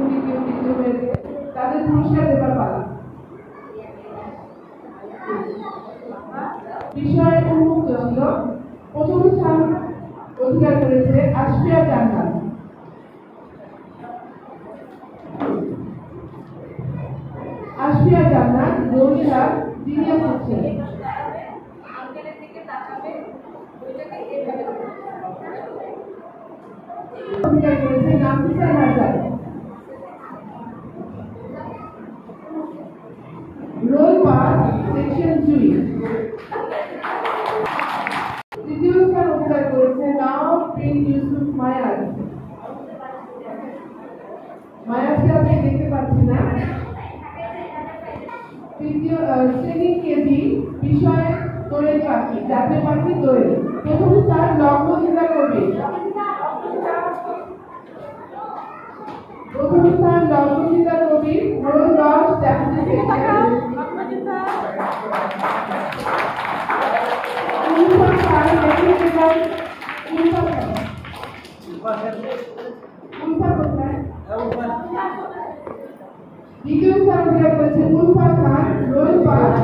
দ্বিতীয় তৃতীয় হয়েছে তাদের পুরস্কার দেবার পালা। বিষয় উন্মুক্ত ছিল। প্রথম স্থান অধিকার করেছে আসফিয়া জান্নাত। আসফিয়া জান্নাত গৌরীহাট দ্বিতীয় হচ্ছে। অধিকার করেছে নাফিসা হাজার। Roll pass section 2। তৃতীয় স্থান অধিকার করেছে নাও প্রিন্স ইউসুফ মায়াজ। মায়াজকে আপনি দেখতে পাচ্ছি না। তৃতীয় শ্রেণী কেজি বিষয় দোয়েল পাখি, জাতীয় পাখি দোয়েল। প্রথম স্থান লগ্নচিতা কবি। প্রথম স্থান লগ্নচিতা কবি রোল 10 জাতীয় সেকশন। দ্বিতীয় স্থান অধিকার করেছে উলফা খান রোল 5